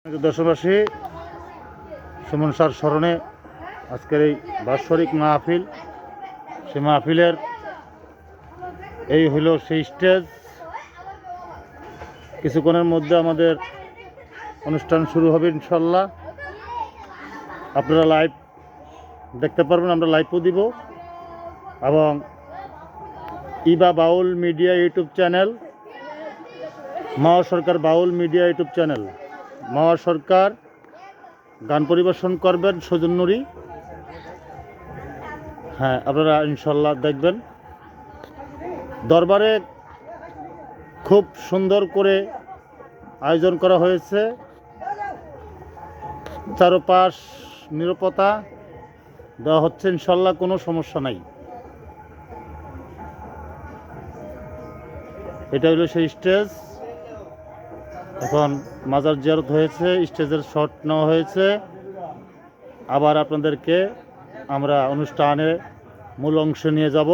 দেশবাসী, সুমন স্যার স্মরণে আজকের এই বাৎসরিক মাহফিল, সে মাহফিলের এই হলো সেই স্টেজ। কিছুক্ষণের মধ্যে আমাদের অনুষ্ঠান শুরু হবে ইনশাল্লাহ। আপনারা লাইভ দেখতে পারবেন, আমরা লাইভও দিব। এবং ইবা বাউল মিডিয়া ইউটিউব চ্যানেল, মাওয়া সরকার বাউল মিডিয়া ইউটিউব চ্যানেল, মাওয়া সরকার গান পরিবেশন করবেন সজল নুরি। হ্যাঁ, আপনারা ইনশাল্লাহ দেখবেন। দরবারে খুব সুন্দর করে আয়োজন করা হয়েছে, চারপাশ নিরাপত্তা দেওয়া হচ্ছে ইনশাল্লাহ, কোনো সমস্যা নাই। এটা হলো সেই স্টেজ। এখন মাজার জিয়ারত হয়েছে, স্টেজের শট নেওয়া হয়েছে। আবার আপনাদেরকে আমরা অনুষ্ঠানে মূল অংশে নিয়ে যাব।